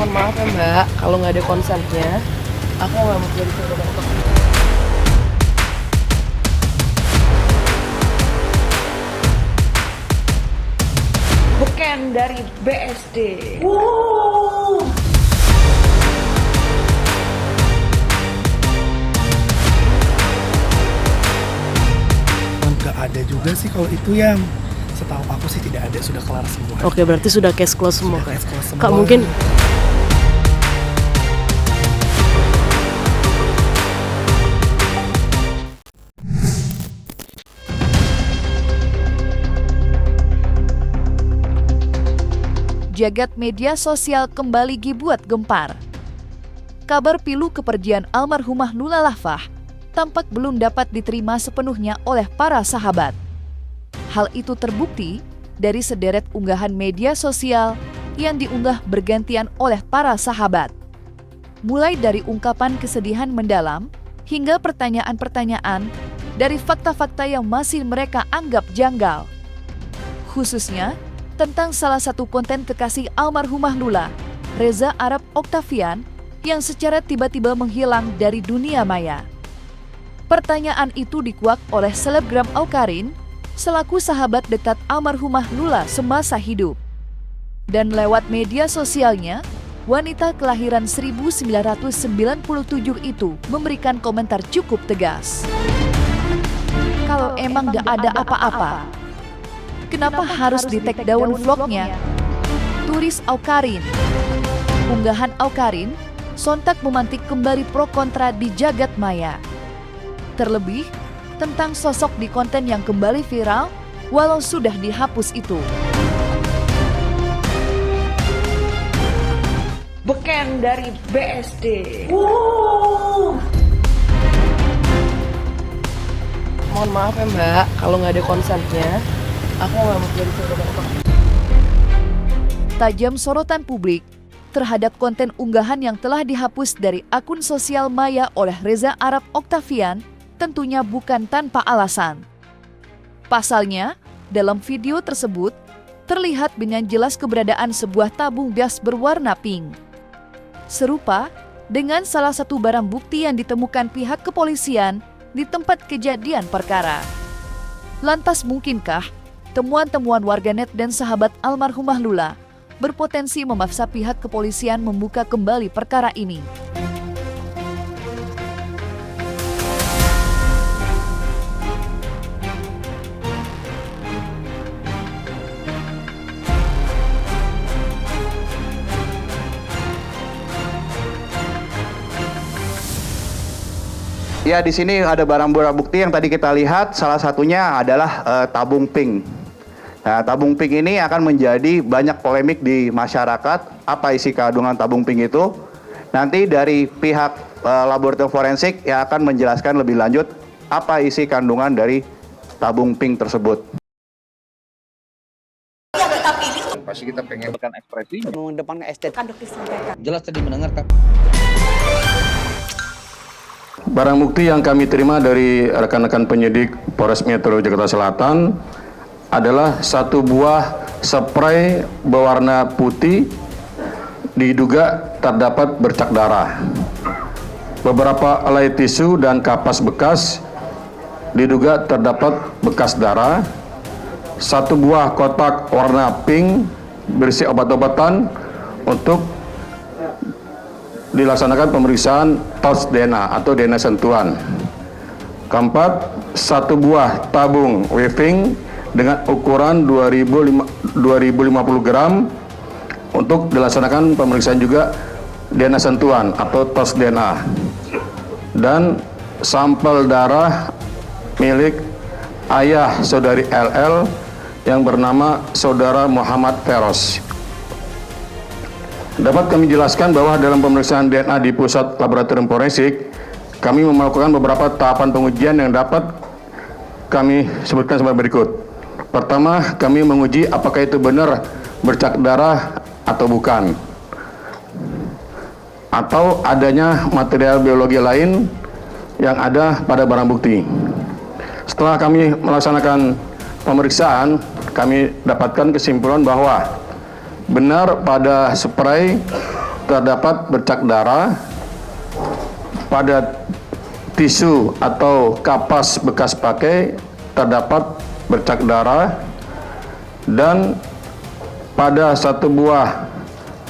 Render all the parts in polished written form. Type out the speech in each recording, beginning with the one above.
Mohon maaf ya Mbak, kalau nggak ada konsennya, aku nggak mau jadi korban untuk. Bukan dari BSD. Nggak ada juga sih kalau itu yang setahu aku sih tidak ada, sudah kelar semua. Oke, berarti sudah case close semua. Sudah case close semua. Kak, mungkin Jagat media sosial kembali dibuat gempar. Kabar pilu kepergian almarhumah Lula Lafah tampak belum dapat diterima sepenuhnya oleh para sahabat. Hal itu terbukti dari sederet unggahan media sosial yang diunggah bergantian oleh para sahabat. Mulai dari ungkapan kesedihan mendalam hingga pertanyaan-pertanyaan dari fakta-fakta yang masih mereka anggap janggal. Khususnya tentang salah satu konten kekasih almarhumah Lula, Reza Arab Octavian, yang secara tiba-tiba menghilang dari dunia maya. Pertanyaan itu dikuak oleh selebgram Awkarin selaku sahabat dekat almarhumah Lula semasa hidup. Dan lewat media sosialnya, wanita kelahiran 1997 itu memberikan komentar cukup tegas. Kalau emang gak ada apa-apa, kenapa harus di-take down vlognya? Tulis Awkarin. Unggahan Awkarin sontak memantik kembali pro kontra di jagat maya. Terlebih, tentang sosok di konten yang kembali viral walau sudah dihapus itu. Bukan dari BSD. Mohon maaf ya Mbak, kalau nggak ada konsennya, aku nggak mau jadi korban untuk. Tajam sorotan publik terhadap konten unggahan yang telah dihapus dari akun sosial maya oleh Reza Arab Octavian tentunya bukan tanpa alasan. Pasalnya, dalam video tersebut, terlihat dengan jelas keberadaan sebuah tabung gas berwarna pink. Serupa dengan salah satu barang bukti yang ditemukan pihak kepolisian di tempat kejadian perkara. Lantas mungkinkah temuan-temuan warganet dan sahabat almarhumah Lula berpotensi memaksa pihak kepolisian membuka kembali perkara ini? Ya, di sini ada barang-barang bukti yang tadi kita lihat, salah satunya adalah tabung pink. Nah, tabung pink ini akan menjadi banyak polemik di masyarakat. Apa isi kandungan tabung pink itu? Nanti dari pihak laboratorium forensik yang akan menjelaskan lebih lanjut apa isi kandungan dari tabung pink tersebut. Pasti kita pengen ekspresi mengedepankan estetika. jelas tadi mendengarkan. Barang bukti yang kami terima dari rekan-rekan penyidik Polres Metro Jakarta Selatan adalah satu buah spray berwarna putih diduga terdapat bercak darah. Beberapa helai tisu dan kapas bekas diduga terdapat bekas darah. Satu buah kotak warna pink berisi obat-obatan untuk dilaksanakan pemeriksaan tos DNA atau DNA sentuhan. Keempat, satu buah tabung weaving dengan ukuran 2050 gram untuk dilaksanakan pemeriksaan juga DNA sentuhan atau tos DNA. Dan sampel darah milik ayah saudari LL yang bernama saudara Muhammad Feros. Dapat kami jelaskan bahwa dalam pemeriksaan DNA di Pusat Laboratorium Forensik, kami melakukan beberapa tahapan pengujian yang dapat kami sebutkan sebagai berikut. Pertama, kami menguji apakah itu benar bercak darah atau bukan, atau adanya material biologi lain yang ada pada barang bukti. Setelah kami melaksanakan pemeriksaan, kami dapatkan kesimpulan bahwa benar pada spray terdapat bercak darah pada tisu atau kapas bekas pakai, terdapat bercak darah, dan pada satu buah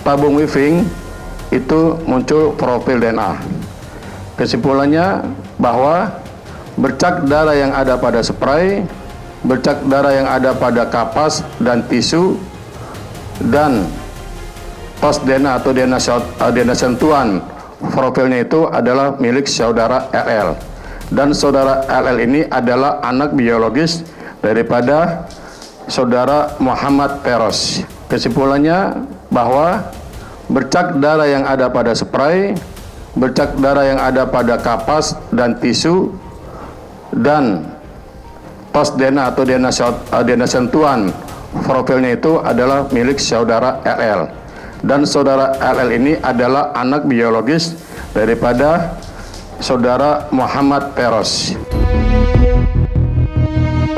tabung weaving itu muncul profil DNA. Kesimpulannya bahwa bercak darah yang ada pada spray, bercak darah yang ada pada kapas dan tisu, dan tos DNA atau DNA sentuhan profilnya itu adalah milik saudara LL. Dan saudara LL ini adalah anak biologis daripada saudara Muhammad Peros. Kesimpulannya bahwa bercak darah yang ada pada spray, bercak darah yang ada pada kapas dan tisu, dan tos DNA atau DNA sentuhan profilnya itu adalah milik saudara LL. Dan saudara LL ini adalah anak biologis daripada saudara Muhammad Peros.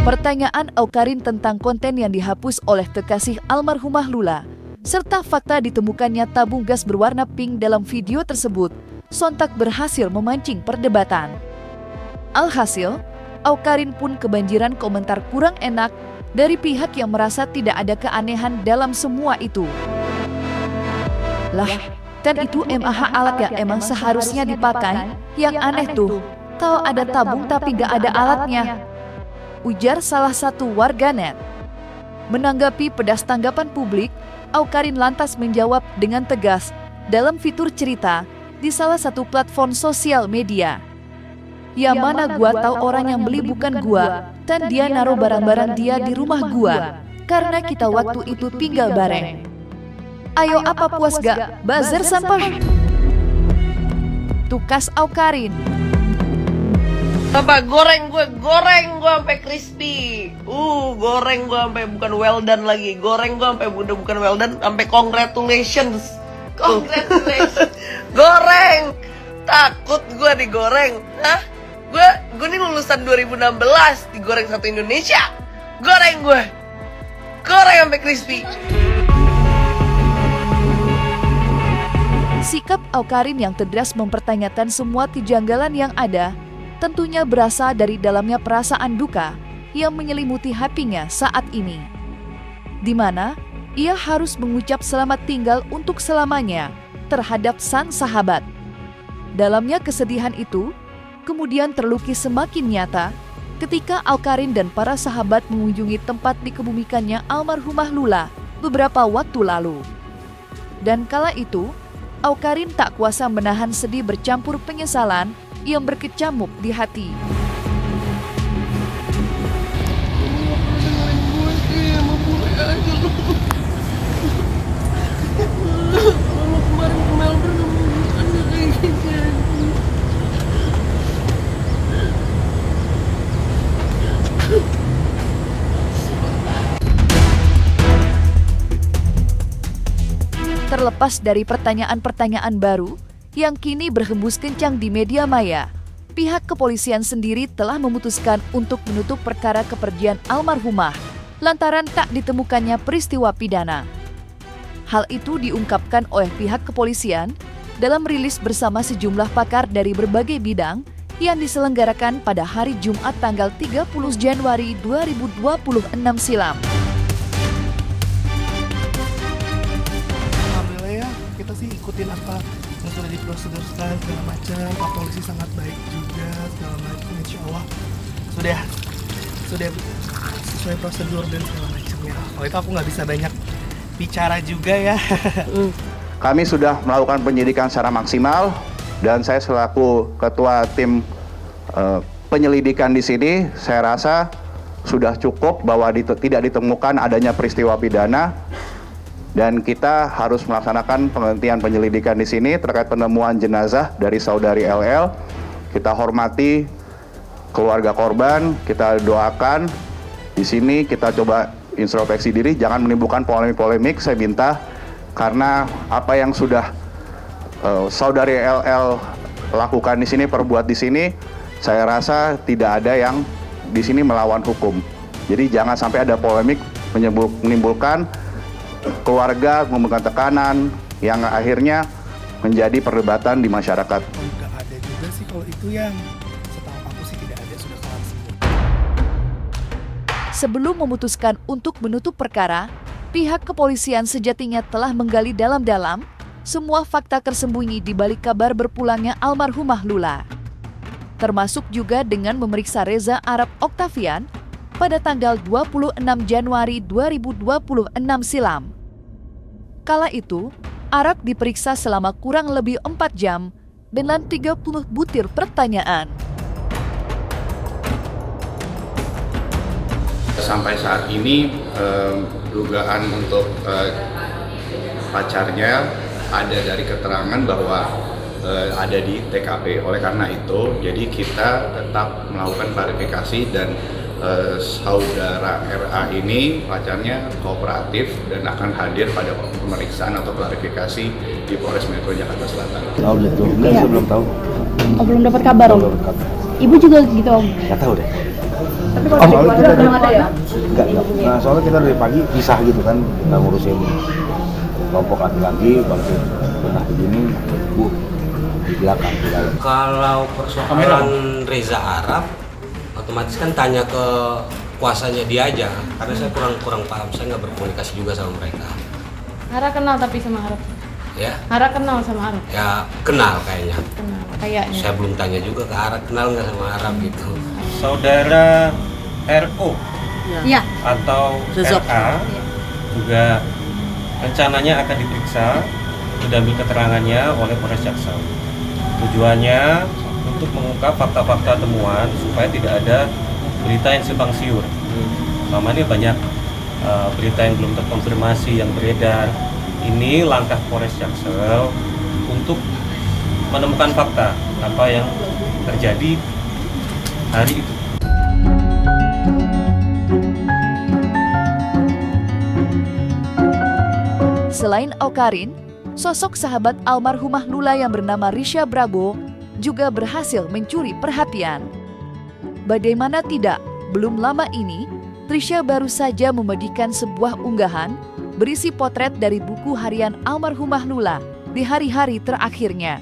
Pertanyaan Awkarin tentang konten yang dihapus oleh kekasih almarhumah Lula, serta fakta ditemukannya tabung gas berwarna pink dalam video tersebut, sontak berhasil memancing perdebatan. Alhasil, Awkarin pun kebanjiran komentar kurang enak dari pihak yang merasa tidak ada keanehan dalam semua itu. Lah, kan itu MAH alat yang emang seharusnya dipakai, yang aneh tuh, tahu ada tabung tapi gak ada alatnya, ujar salah satu warganet. Menanggapi pedas tanggapan publik, Awkarin lantas menjawab dengan tegas dalam fitur cerita di salah satu platform sosial media. Ya mana gua tahu orang yang beli bukan gua, dan dia naruh barang-barang dia di rumah gua, karena kita waktu itu tinggal bareng. Ayo apa puas gak, bazar sampah? Tukas Awkarin. Apa goreng gue sampai crispy. Goreng gue sampai bukan well done lagi. Goreng gue sampai bukan well done, sampai congratulations. Goreng. Takut gue digoreng. Hah? Gue nih lulusan 2016, digoreng satu Indonesia. Goreng sampai crispy. Sikap Awkarin yang tegas mempertanyakan semua kejanggalan yang ada tentunya berasal dari dalamnya perasaan duka yang menyelimuti hatinya saat ini, di mana ia harus mengucap selamat tinggal untuk selamanya terhadap sang sahabat. Dalamnya kesedihan itu kemudian terlukis semakin nyata ketika Awkarin dan para sahabat mengunjungi tempat dikebumikannya almarhumah Lula beberapa waktu lalu. Dan kala itu, Awkarin tak kuasa menahan sedih bercampur penyesalan yang berkecamuk di hati. Terlepas dari pertanyaan-pertanyaan baru yang kini berhembus kencang di media maya, pihak kepolisian sendiri telah memutuskan untuk menutup perkara kepergian almarhumah lantaran tak ditemukannya peristiwa pidana. Hal itu diungkapkan oleh pihak kepolisian dalam rilis bersama sejumlah pakar dari berbagai bidang yang diselenggarakan pada hari Jumat tanggal 30 Januari 2026 silam. Kita sih ikutin apa yang sudah diprosedurkan segala macam. Pak polisi sangat baik juga segala macam, insya Allah sudah sesuai prosedur dan segala macamnya. Kalau itu aku nggak bisa banyak bicara juga ya. Kami sudah melakukan penyidikan secara maksimal dan saya selaku ketua tim penyelidikan di sini, saya rasa sudah cukup bahwa tidak ditemukan adanya peristiwa pidana. Dan kita harus melaksanakan penghentian penyelidikan di sini terkait penemuan jenazah dari saudari LL. Kita hormati keluarga korban, kita doakan. Di sini kita coba introspeksi diri, jangan menimbulkan polemik-polemik. Saya minta karena apa yang sudah saudari LL lakukan di sini, perbuat di sini, saya rasa tidak ada yang di sini melawan hukum. Jadi jangan sampai ada polemik menimbulkan keluarga menimbulkan tekanan yang akhirnya menjadi perdebatan di masyarakat. Nggak ada juga sih kalau itu, yang setahu aku sih tidak ada, sudah kelar semua. Sebelum memutuskan untuk menutup perkara, pihak kepolisian sejatinya telah menggali dalam-dalam semua fakta tersembunyi di balik kabar berpulangnya almarhumah Lula. Termasuk juga dengan memeriksa Reza Arab Octavian pada tanggal 26 Januari 2026 silam. Kala itu, Arab diperiksa selama kurang lebih 4 jam dengan 30 butir pertanyaan. Sampai saat ini dugaan untuk pacarnya ada dari keterangan bahwa ada di TKP. Oleh karena itu, jadi kita tetap melakukan klarifikasi dan saudara RA ini pacarnya kooperatif dan akan hadir pada pemeriksaan atau klarifikasi di Polres Metro Jakarta Selatan. Oh gitu, enggak, saya belum tahu. Oh, belum dapat kabar, Om? Ibu juga gitu, Om? Nggak tahu deh. Tapi kalau di keluarga belum ada ya? Enggak. Nah, soalnya kita dari pagi pisah gitu kan, nggak ngurusin kelompok laki-laki, bangkit pernah begini, Bu, di belakang, di dalam. Kalau persoalan Reza Arab, otomatis kan tanya ke kuasanya dia aja, karena saya kurang paham, saya nggak berkomunikasi juga sama mereka. Hara kenal tapi sama Arab? Ya? Hara kenal sama Arab? Ya kenal kayaknya. Kenal, kayaknya. Saya belum tanya juga ke Arab, kenal nggak sama Arab gitu. Saudara RO Iya. atau RA juga rencananya akan diperiksa, diambil keterangannya oleh Polres Jaksel. Tujuannya untuk mengungkap fakta-fakta temuan supaya tidak ada berita yang simpang siur. Selama ini banyak berita yang belum terkonfirmasi yang beredar. Ini langkah Polres Jaksel untuk menemukan fakta apa yang terjadi hari itu. Selain Awkarin, sosok sahabat almarhumah Lula yang bernama Risha Brabo juga berhasil mencuri perhatian. Bagaimana tidak, belum lama ini, Risha baru saja membagikan sebuah unggahan berisi potret dari buku harian almarhumah Lula di hari-hari terakhirnya.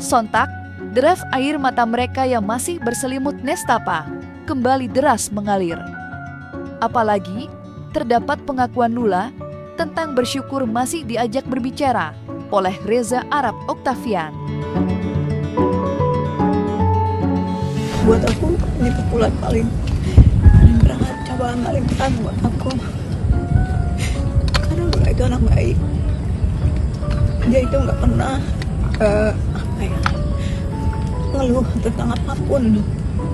Sontak, deras air mata mereka yang masih berselimut nestapa kembali deras mengalir. Apalagi, terdapat pengakuan Lula tentang bersyukur masih diajak berbicara oleh Reza Arab Octavian. Buat aku, ini pukulan paling berat, cobaan paling berat buat aku. Karena Lula itu anak baik. Dia itu nggak pernah ngeluh tentang apapun,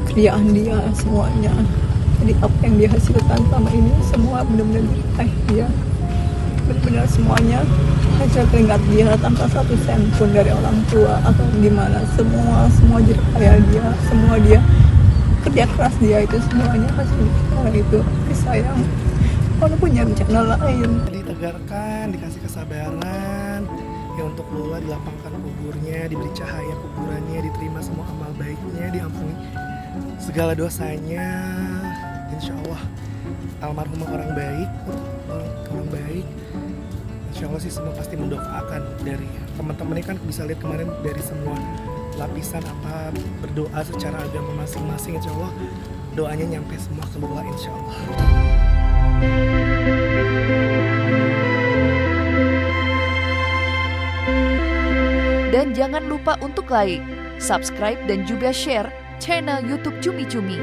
kerjaan dia semuanya. Jadi apa yang dia hasilkan selama ini semua benar-benar diraih dia. Benar-benar semuanya hasil keringat dia tanpa satu sen pun dari orang tua atau gimana, semua jerih payah dia, semua dia kerja keras dia, itu semuanya hasil itu disayang walaupun punya rencana lain. Ditegarkan, dikasih kesabaran ya, untuk Lula dilapangkan kuburnya, diberi cahaya kuburannya, diterima semua amal baiknya, diampuni segala dosanya. Insya Allah almarhumah orang baik, orang baik. Insya Allah sih semua pasti mendoakan. Dari teman-teman ini kan bisa lihat kemarin dari semua lapisan apa berdoa secara agama masing-masing. Insya Allah doanya nyampe semua ke Lula, insya Allah. Dan jangan lupa untuk like, subscribe dan juga share channel YouTube Cumi Cumi.